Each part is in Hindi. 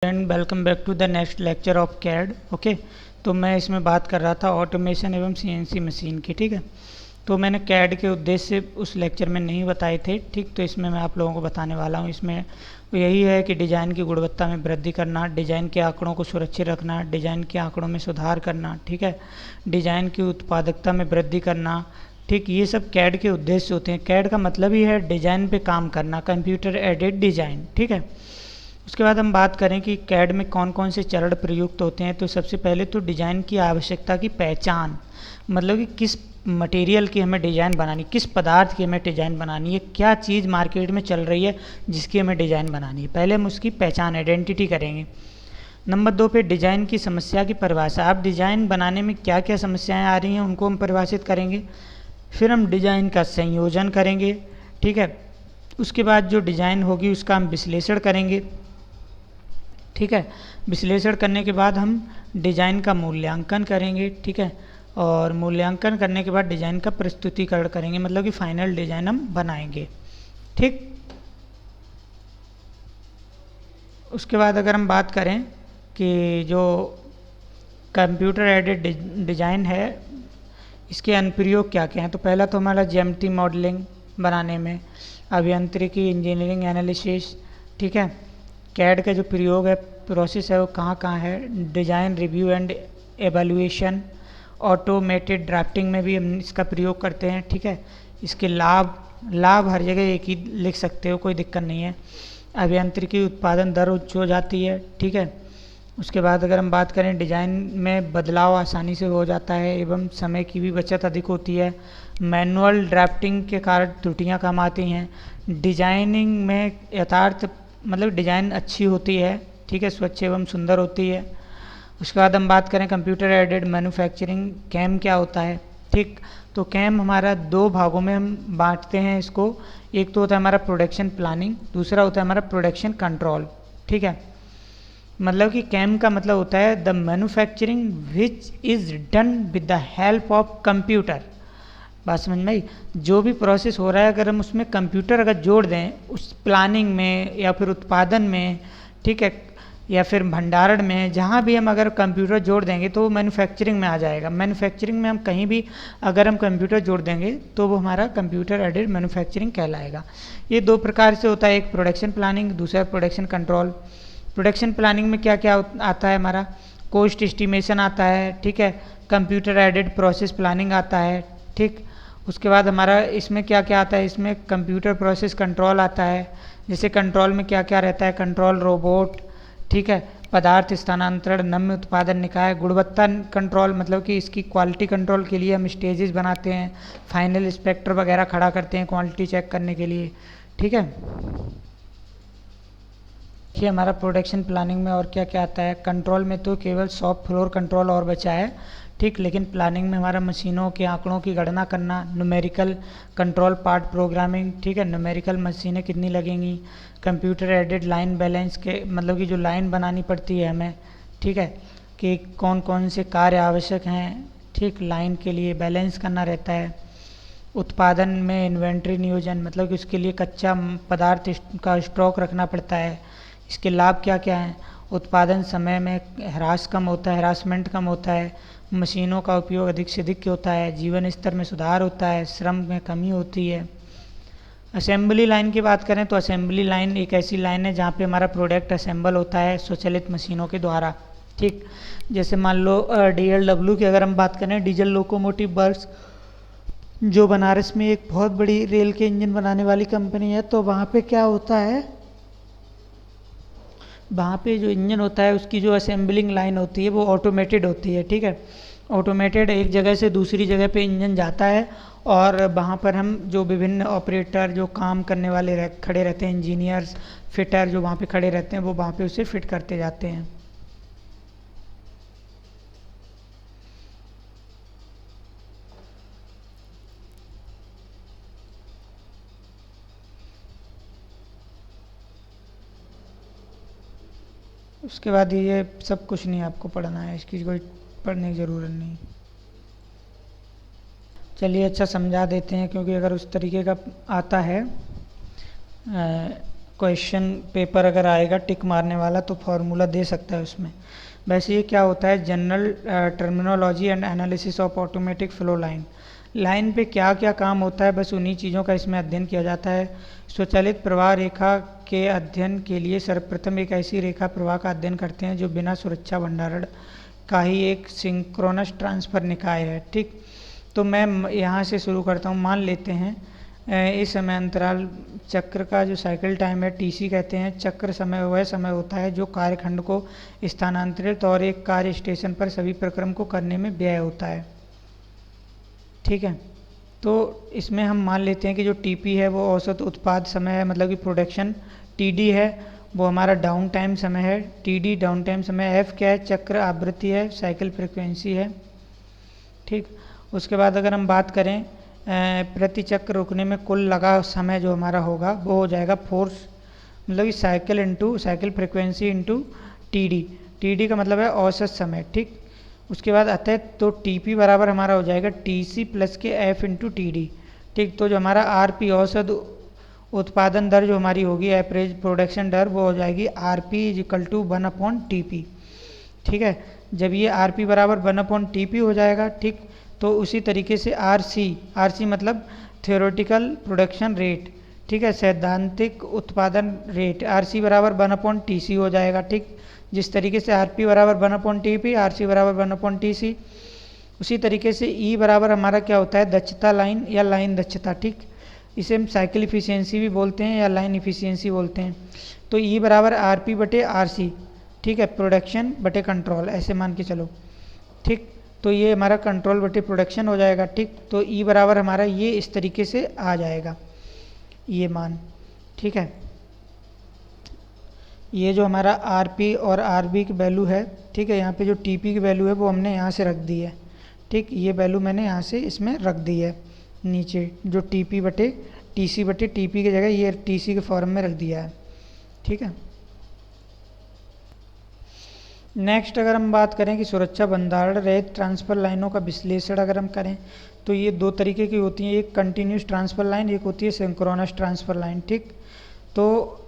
And welcome back to the next lecture of CAD. Okay, तो मैं इसमें बात कर रहा था ऑटोमेशन एवं सीएनसी मशीन की। ठीक है, तो मैंने कैड के उद्देश्य उस लेक्चर में नहीं बताए थे। ठीक, तो इसमें मैं आप लोगों को बताने वाला हूँ। इसमें यही है कि डिज़ाइन की गुणवत्ता में वृद्धि करना, डिज़ाइन के आंकड़ों को सुरक्षित रखना, डिज़ाइन के आंकड़ों में सुधार करना। ठीक है, डिज़ाइन की उत्पादकता में वृद्धि करना। ठीक, ये सब कैड के उद्देश्य होते हैं। कैड का मतलब ही है डिज़ाइन पे काम करना, कंप्यूटर एडेड डिज़ाइन। ठीक है, उसके बाद हम बात करें कि कैड में कौन कौन से चरण प्रयुक्त होते हैं। तो सबसे पहले तो डिज़ाइन की आवश्यकता की पहचान, मतलब कि किस मटेरियल की हमें डिज़ाइन बनानी, किस पदार्थ की हमें डिज़ाइन बनानी है, क्या चीज़ मार्केट में चल रही है जिसकी हमें डिज़ाइन बनानी है। पहले हम उसकी पहचान, आइडेंटिटी करेंगे। नंबर 2 पे डिज़ाइन की समस्या की परिभाषा। आप डिज़ाइन बनाने में क्या क्या समस्याएं आ रही हैं उनको हम परिभाषित करेंगे। फिर हम डिज़ाइन का संयोजन करेंगे। ठीक है, उसके बाद जो डिज़ाइन होगी उसका हम विश्लेषण करेंगे। ठीक है, विश्लेषण करने के बाद हम डिज़ाइन का मूल्यांकन करेंगे। ठीक है, और मूल्यांकन करने के बाद डिज़ाइन का प्रस्तुतिकरण करेंगे, मतलब कि फाइनल डिज़ाइन हम बनाएंगे। ठीक, उसके बाद अगर हम बात करें कि जो कंप्यूटर एडेड डिज़ाइन है इसके अनुप्रयोग क्या क्या हैं। तो पहला तो हमारा ज्यामिति मॉडलिंग बनाने में, अभियांत्रिकी, इंजीनियरिंग एनालिसिस। ठीक है, कैड का जो प्रयोग है, प्रोसेस है, वो कहाँ कहाँ है। Design review and evaluation, automated drafting में भी हम इसका प्रयोग करते हैं। ठीक है, इसके लाभ हर जगह एक ही लिख सकते हो, कोई दिक्कत नहीं है। अभियांत्रिकी उत्पादन दर उच्च हो जाती है। ठीक है, उसके बाद अगर हम बात करें, डिज़ाइन में बदलाव आसानी से हो जाता है एवं समय की भी बचत अधिक होती है। मैनुअल ड्राफ्टिंग के कारण त्रुटियां कम आती हैं। डिजाइनिंग में यथार्थ, मतलब डिज़ाइन अच्छी होती है। ठीक है, स्वच्छ एवं सुंदर होती है। उसके बाद हम बात करें कंप्यूटर एडेड मैन्युफैक्चरिंग, कैम क्या होता है। ठीक, तो कैम हमारा दो भागों में हम बांटते हैं इसको। एक तो होता है हमारा प्रोडक्शन प्लानिंग, दूसरा होता है हमारा प्रोडक्शन कंट्रोल। ठीक है, मतलब कि कैम का मतलब होता है the manufacturing which is done with the help of computer. बात समझ में आई। जो भी प्रोसेस हो रहा है अगर हम उसमें कंप्यूटर अगर जोड़ दें उस प्लानिंग में या फिर उत्पादन में, ठीक है, या फिर भंडारण में, जहाँ भी हम अगर कंप्यूटर जोड़ देंगे तो वो मैन्युफैक्चरिंग में आ जाएगा। मैन्युफैक्चरिंग में हम कहीं भी अगर हम कंप्यूटर जोड़ देंगे तो वो हमारा कंप्यूटर एडेड मैन्युफैक्चरिंग कहलाएगा। ये दो प्रकार से होता है, एक प्रोडक्शन प्लानिंग, दूसरा प्रोडक्शन कंट्रोल। प्रोडक्शन प्लानिंग में क्या क्या आता है हमारा, कॉस्ट एस्टिमेशन आता है। ठीक है, कंप्यूटर एडेड प्रोसेस प्लानिंग आता है। ठीक, उसके बाद हमारा इसमें क्या क्या आता है, इसमें कंप्यूटर प्रोसेस कंट्रोल आता है। जैसे कंट्रोल में क्या क्या रहता है, कंट्रोल रोबोट। ठीक है, पदार्थ स्थानांतरण, नम्य उत्पादन निकाय, गुणवत्ता कंट्रोल, मतलब कि इसकी क्वालिटी कंट्रोल के लिए हम स्टेजेस बनाते हैं, फाइनल इंस्पेक्टर वगैरह खड़ा करते हैं क्वालिटी चेक करने के लिए। ठीक है, देखिए हमारा प्रोडक्शन प्लानिंग में और क्या क्या आता है। कंट्रोल में तो केवल शॉप फ्लोर कंट्रोल और बचा है। ठीक, लेकिन प्लानिंग में हमारा मशीनों के आंकड़ों की गणना करना, न्यूमेरिकल कंट्रोल पार्ट प्रोग्रामिंग। ठीक है, न्यूमेरिकल मशीनें कितनी लगेंगी, कंप्यूटर एडेड लाइन बैलेंस के, मतलब कि जो लाइन बनानी पड़ती है हमें। ठीक है, कि कौन कौन से कार्य आवश्यक हैं। ठीक, लाइन के लिए बैलेंस करना रहता है। उत्पादन में इन्वेंट्री नियोजन, मतलब कि उसके लिए कच्चा पदार्थ का स्टॉक रखना पड़ता है। इसके लाभ क्या क्या हैं, उत्पादन समय में ह्रास कम होता है, हरासमेंट कम होता है, मशीनों का उपयोग अधिक से अधिक होता है, जीवन स्तर में सुधार होता है, श्रम में कमी होती है। असेंबली लाइन की बात करें तो असेंबली लाइन एक ऐसी लाइन है जहाँ पे हमारा प्रोडक्ट असेंबल होता है स्वचालित मशीनों के द्वारा। ठीक, जैसे मान लो DLW की अगर हम बात करें, डीजल लोकोमोटिव वर्क्स, जो बनारस में एक बहुत बड़ी रेल के इंजन बनाने वाली कंपनी है, तो वहाँ पे क्या होता है, वहाँ पे जो इंजन होता है उसकी जो असेंबलिंग लाइन होती है वो ऑटोमेटेड होती है। ठीक है, ऑटोमेटेड, एक जगह से दूसरी जगह पे इंजन जाता है और वहाँ पर हम जो विभिन्न ऑपरेटर जो काम करने वाले खड़े रहते हैं, इंजीनियर्स, फिटर जो वहाँ पे खड़े रहते हैं, वो वहाँ पे उसे फिट करते जाते हैं। उसके बाद ये सब कुछ नहीं आपको पढ़ना है, इसकी कोई पढ़ने की ज़रूरत नहीं। चलिए अच्छा समझा देते हैं, क्योंकि अगर उस तरीके का आता है क्वेश्चन पेपर अगर आएगा टिक मारने वाला तो फॉर्मूला दे सकता है उसमें। वैसे ये क्या होता है, general terminology and analysis of automatic flow line. Line पे क्या क्या काम होता है, बस उन्हीं चीज़ों का इसमें अध्ययन किया जाता है। स्वचालित प्रवाह रेखा के अध्ययन के लिए सर्वप्रथम एक ऐसी रेखा प्रवाह का अध्ययन करते हैं जो बिना सुरक्षा भंडारण का ही एक सिंक्रोनस ट्रांसफर निकाय है। ठीक, तो मैं यहाँ से शुरू करता हूँ। मान लेते हैं इस समय अंतराल चक्र का जो साइकिल टाइम है टीसी कहते हैं। चक्र समय वह समय होता है जो कार्यखंड को स्थानांतरित और एक कार्य स्टेशन पर सभी प्रक्रम को करने में व्यय होता है। ठीक है, तो इसमें हम मान लेते हैं कि जो टीपी है वो औसत उत्पाद समय है, मतलब कि प्रोडक्शन। टीडी है वो हमारा डाउन टाइम समय है, टीडी डाउन टाइम समय। एफ क्या है, चक्र आवृत्ति है, साइकिल फ्रिक्वेंसी है। ठीक, उसके बाद अगर हम बात करें प्रति चक्र रुकने में कुल लगा समय जो हमारा होगा वो हो जाएगा फोर्स, मतलब कि cycle into cycle frequency into TD. TD का मतलब है औसत समय। ठीक, उसके बाद अतः तो टीपी बराबर हमारा हो जाएगा टीसी प्लस के एफ इंटू टीडी। ठीक, तो जो हमारा आरपी औसत उत्पादन दर जो हमारी होगी, एवरेज प्रोडक्शन दर, वो हो जाएगी आरपी इज इक्वल टू 1/टीपी। ठीक है, जब ये आरपी बराबर 1/टीपी हो जाएगा, ठीक, तो उसी तरीके से आरसी मतलब थियोरेटिकल प्रोडक्शन रेट, ठीक है, सैद्धांतिक उत्पादन रेट, आरसी बराबर 1/टीसी हो जाएगा। ठीक, जिस तरीके से आरपी बराबर 1/टीपी, आरसी बराबर 1/टीसी, उसी तरीके से ई बराबर हमारा क्या होता है, दक्षता लाइन या लाइन दक्षता। ठीक, इसे हम साइकिल इफिशियंसी भी बोलते हैं या लाइन इफिशियंसी बोलते हैं। तो ई बराबर आरपी बटे आरसी, ठीक है, प्रोडक्शन बटे कंट्रोल, ऐसे मान के चलो। ठीक, तो ये हमारा कंट्रोल बटे प्रोडक्शन हो जाएगा। ठीक, तो ई बराबर हमारा ये इस तरीके से आ जाएगा ये मान। ठीक है, ये जो हमारा आरपी और आरबी की वैल्यू है, ठीक है, यहाँ पे जो टीपी की वैल्यू है वो हमने यहाँ से रख दी है। ठीक, ये वैल्यू मैंने यहाँ से इसमें रख दी है नीचे, जो टीपी बटे टीसी बटे टीपी की जगह ये टीसी के फॉर्म में रख दिया है। ठीक है, नेक्स्ट अगर हम बात करें कि सुरक्षा भंडारण रहित ट्रांसफर लाइनों का विश्लेषण अगर हम करें तो ये दो तरीके की होती हैं, एक कंटिन्यूस ट्रांसफर लाइन, एक होती है सिंक्रोनस ट्रांसफर लाइन। ठीक, तो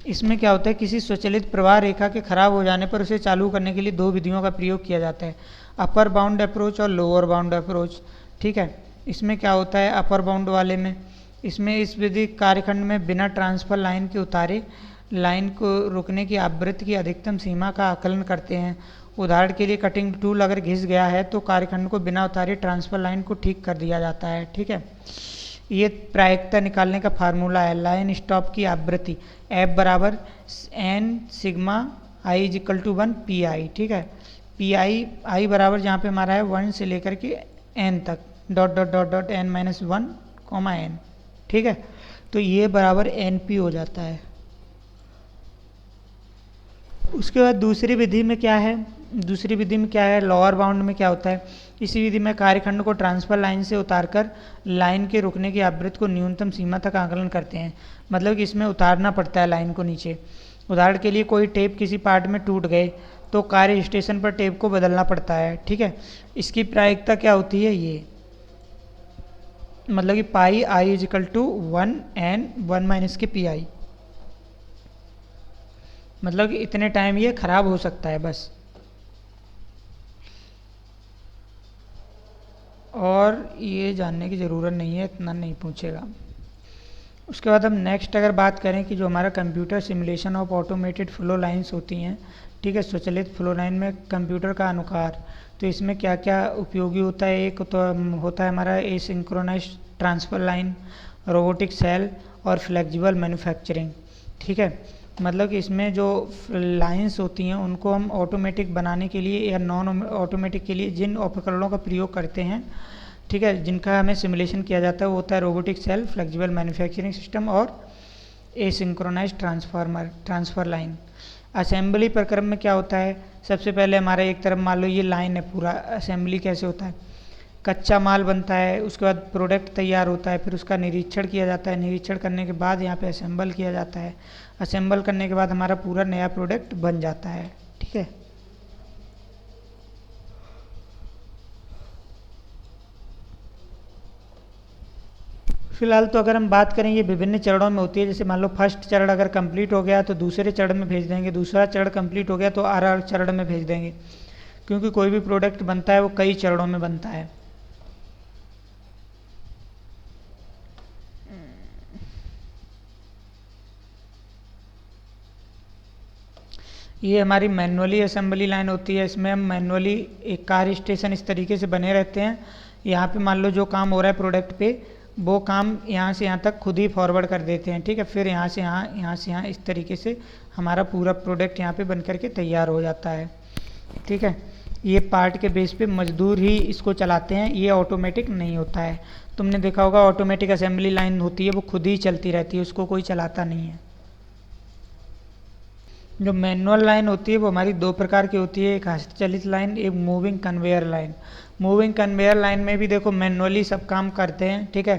इसमें क्या होता है, किसी स्वचालित प्रवाह रेखा के खराब हो जाने पर उसे चालू करने के लिए दो विधियों का प्रयोग किया जाता है, अपर बाउंड अप्रोच और लोअर बाउंड अप्रोच। ठीक है, इसमें क्या होता है, अपर बाउंड वाले में इसमें इस विधि कार्यखंड में बिना ट्रांसफर लाइन के उतारे लाइन को रुकने की आवृत्ति की अधिकतम सीमा का आकलन करते हैं। उदाहरण के लिए कटिंग टूल अगर घिस गया है तो कार्यखंड को बिना उतारे ट्रांसफर लाइन को ठीक कर दिया जाता है। ठीक है, ये प्रायिकता निकालने का फार्मूला है, लाइन स्टॉप की आवृत्ति एफ बराबर N sigma I is equal to 1 P I. ठीक है, पी आई बराबर जहाँ पे हमारा है 1 से लेकर के एन तक, dot dot dot dot n minus 1 comma n. ठीक है, तो ये बराबर एन पी हो जाता है। उसके बाद दूसरी विधि में क्या है, दूसरी विधि में क्या है, लोअर बाउंड में क्या होता है, इसी विधि में कार्यखंड को ट्रांसफर लाइन से उतारकर लाइन के रुकने की आवृत्ति को न्यूनतम सीमा तक आकलन करते हैं, मतलब कि इसमें उतारना पड़ता है लाइन को नीचे। उदाहरण के लिए कोई टेप किसी पार्ट में टूट गए तो कार्य स्टेशन पर टेप को बदलना पड़ता है। ठीक है, इसकी प्रायिकता क्या होती है, ये मतलब कि pi I is equal to 1 N 1 minus K P I, मतलब कि इतने टाइम ये खराब हो सकता है बस। और ये जानने की ज़रूरत नहीं है, इतना नहीं पूछेगा। उसके बाद हम नेक्स्ट अगर बात करें कि जो हमारा computer simulation of automated flow lines होती हैं, ठीक है, स्वचालित फ्लो लाइन में कंप्यूटर का अनुकार, तो इसमें क्या क्या उपयोगी होता है, एक तो होता है हमारा asynchronous transfer line, robotic cell और फ्लेक्सिबल मैन्युफैक्चरिंग। ठीक है, मतलब कि इसमें जो लाइंस होती हैं उनको हम ऑटोमेटिक बनाने के लिए या नॉन ऑटोमेटिक के लिए जिन उपकरणों का प्रयोग करते हैं, ठीक है, जिनका हमें सिमुलेशन किया जाता है वो होता है robotic cell, flexible manufacturing system और एसिंक्रोनाइज ट्रांसफर लाइन। असेंबली प्रक्रम में क्या होता है, सबसे पहले हमारा एक तरफ मान लो ये लाइन है पूरा, असेंबली कैसे होता है, कच्चा माल बनता है, उसके बाद प्रोडक्ट तैयार होता है, फिर उसका निरीक्षण किया जाता है, निरीक्षण करने के बाद यहाँ पे असेंबल किया जाता है, असेंबल करने के बाद हमारा पूरा नया प्रोडक्ट बन जाता है। ठीक है, फिलहाल तो अगर हम बात करें ये विभिन्न चरणों में होती है। जैसे मान लो फर्स्ट चरण अगर कंप्लीट हो गया तो दूसरे चरण में भेज देंगे, दूसरा चरण कंप्लीट हो गया तो आर चरण में भेज देंगे, क्योंकि कोई भी प्रोडक्ट बनता है वो कई चरणों में बनता है। ये हमारी मैनुअली असेंबली लाइन होती है। इसमें हम मैनुअली एक कार स्टेशन इस तरीके से बने रहते हैं। यहाँ पे मान लो जो काम हो रहा है प्रोडक्ट पे, वो काम यहाँ से यहाँ तक खुद ही फॉरवर्ड कर देते हैं, ठीक है। फिर यहाँ से यहाँ, यहाँ से यहाँ, इस तरीके से हमारा पूरा प्रोडक्ट यहाँ पे बन करके तैयार हो जाता है, ठीक है। ये पार्ट के बेस पे मजदूर ही इसको चलाते हैं, ये ऑटोमेटिक नहीं होता है। तुमने देखा होगा ऑटोमेटिक असेंबली लाइन होती है वो खुद ही चलती रहती है, उसको कोई चलाता नहीं है। जो मैनुअल लाइन होती है वो हमारी दो प्रकार की होती है, एक हस्तचलित लाइन, एक moving conveyor line. Moving conveyor line में भी देखो मैनुअली सब काम करते हैं, ठीक है।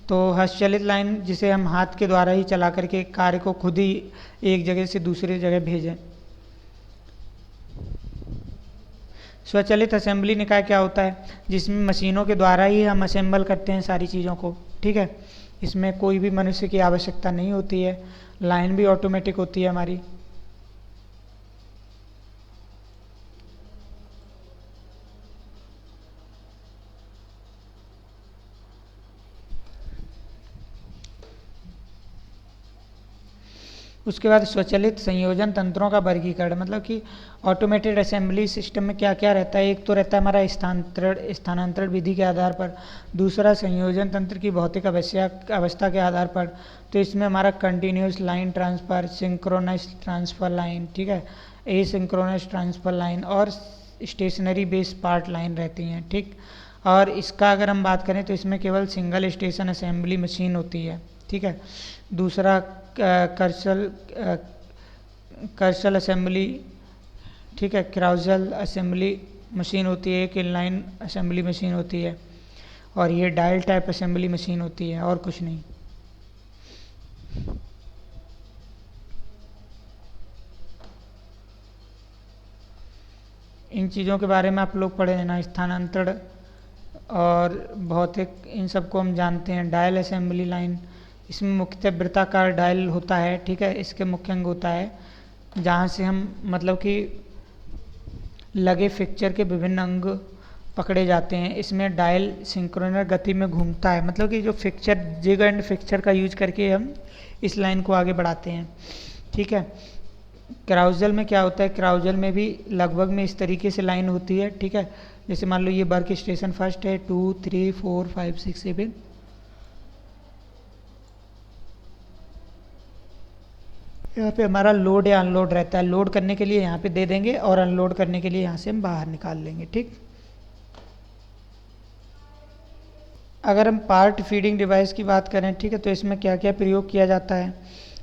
तो हस्तचलित लाइन जिसे हम हाथ के द्वारा ही चला करके कार्य को खुद ही एक जगह से दूसरी जगह भेजें। स्वचालित असेंबली निकाय क्या होता है, जिसमें मशीनों के द्वारा ही हम असेंबल करते हैं सारी चीज़ों को, ठीक है। इसमें कोई भी मनुष्य की आवश्यकता नहीं होती है, लाइन भी ऑटोमेटिक होती है हमारी। उसके बाद स्वचालित संयोजन तंत्रों का वर्गीकरण, मतलब कि ऑटोमेटेड असेंबली सिस्टम में क्या क्या रहता है। एक तो रहता है हमारा स्थानांतरण विधि के आधार पर, दूसरा संयोजन तंत्र की भौतिक अवस्था के आधार पर। तो इसमें हमारा continuous line transfer, synchronous transfer line, ठीक है, एसिंक्रोनस ट्रांसफ़र लाइन और स्टेशनरी बेस पार्ट लाइन रहती हैं, ठीक। और इसका अगर हम बात करें तो इसमें केवल सिंगल स्टेशन असेंबली मशीन होती है, ठीक है। दूसरा कर्सल असेंबली, ठीक है, क्राउजल असेंबली मशीन होती है, एक इनलाइन असेंबली मशीन होती है, और ये डायल टाइप असेंबली मशीन होती है, और कुछ नहीं। इन चीज़ों के बारे में आप लोग पढ़े हैं ना, स्थानांतरण और भौतिक, इन सबको हम जानते हैं। डायल असेंबली लाइन, इसमें मुख्यतः वृत्ताकार डायल होता है, ठीक है, इसके मुख्य अंग होता है जहाँ से हम मतलब कि लगे फिक्चर के विभिन्न अंग पकड़े जाते हैं। इसमें डायल सिंक्रोनस गति में घूमता है, मतलब कि जो फिक्चर जिग एंड फिक्चर का यूज करके हम इस लाइन को आगे बढ़ाते हैं, ठीक है। क्राउजल में क्या होता है, क्राउजल में भी लगभग में इस तरीके से लाइन होती है, ठीक है। जैसे मान लो ये वर्क स्टेशन फर्स्ट है, 2 3 4 5 6 7, यहाँ पे हमारा लोड या अनलोड रहता है। लोड करने के लिए यहाँ पे दे देंगे और अनलोड करने के लिए यहाँ से हम बाहर निकाल लेंगे, ठीक। अगर हम पार्ट फीडिंग डिवाइस की बात करें, ठीक है, तो इसमें क्या क्या प्रयोग किया जाता है।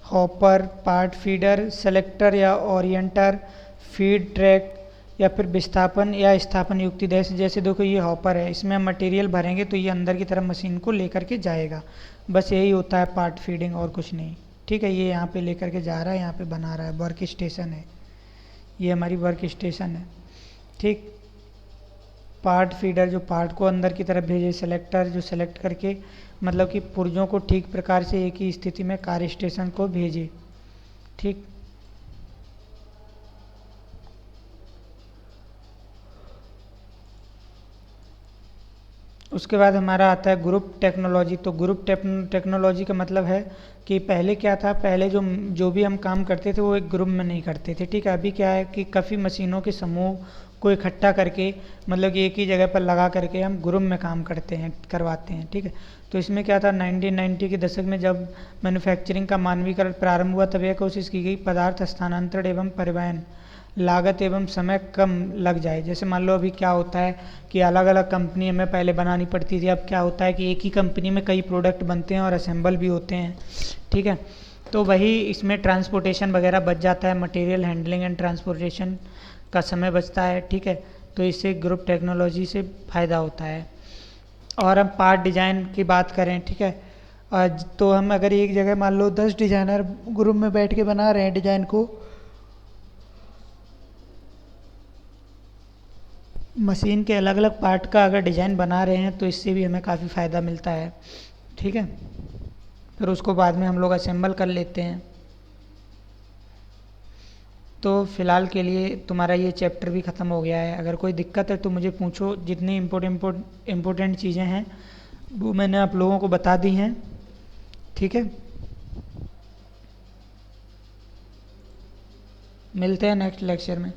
हॉपर, पार्ट फीडर, सेलेक्टर या ओरिएंटर, फीड ट्रैक या फिर विस्थापन या स्थापन युक्ति। जैसे देखो ये हॉपर है, इसमें हम मटेरियल भरेंगे तो ये अंदर की तरफ मशीन को लेकर के जाएगा, बस यही होता है पार्ट फीडिंग और कुछ नहीं, ठीक है। ये यहाँ पे लेकर के जा रहा है, यहाँ पे बना रहा है, वर्क स्टेशन है, ये हमारी वर्क स्टेशन है, ठीक। पार्ट फीडर जो पार्ट को अंदर की तरफ भेजे, सेलेक्टर जो सेलेक्ट करके मतलब कि पुर्जों को ठीक प्रकार से एक ही स्थिति में कार्य स्टेशन को भेजे, ठीक। उसके बाद हमारा आता है ग्रुप टेक्नोलॉजी। तो ग्रुप टेक्नोलॉजी का मतलब है कि पहले क्या था, पहले जो भी हम काम करते थे वो एक ग्रुप में नहीं करते थे, ठीक है। अभी क्या है कि काफ़ी मशीनों के समूह को इकट्ठा करके मतलब कि एक ही जगह पर लगा करके हम ग्रुप में काम करवाते हैं, ठीक है। तो इसमें क्या था, 1990 के दशक में जब मैन्युफैक्चरिंग का मानवीकरण प्रारंभ हुआ तब यह कोशिश की गई पदार्थ स्थानांतरण एवं परिवहन लागत एवं समय कम लग जाए। जैसे मान लो अभी क्या होता है कि अलग अलग कंपनी हमें पहले बनानी पड़ती थी, अब क्या होता है कि एक ही कंपनी में कई प्रोडक्ट बनते हैं और असेंबल भी होते हैं, ठीक है। तो वही इसमें ट्रांसपोर्टेशन वगैरह बच जाता है, मटेरियल हैंडलिंग एंड ट्रांसपोर्टेशन का समय बचता है, ठीक है। तो इससे ग्रुप टेक्नोलॉजी से फ़ायदा होता है। और हम पार्ट डिज़ाइन की बात करें, ठीक है, तो हम अगर एक जगह मान लो 10 डिज़ाइनर ग्रुप में बैठ के बना रहे हैं डिज़ाइन को, मशीन के अलग अलग पार्ट का अगर डिज़ाइन बना रहे हैं तो इससे भी हमें काफ़ी फ़ायदा मिलता है, ठीक है, फिर उसको बाद में हम लोग असेंबल कर लेते हैं। तो फ़िलहाल के लिए तुम्हारा ये चैप्टर भी ख़त्म हो गया है। अगर कोई दिक्कत है तो मुझे पूछो। जितनी इम्पोर्टेंट चीज़ें हैं वो मैंने आप लोगों को बता दी हैं, ठीक है। मिलते हैं नेक्स्ट लेक्चर में।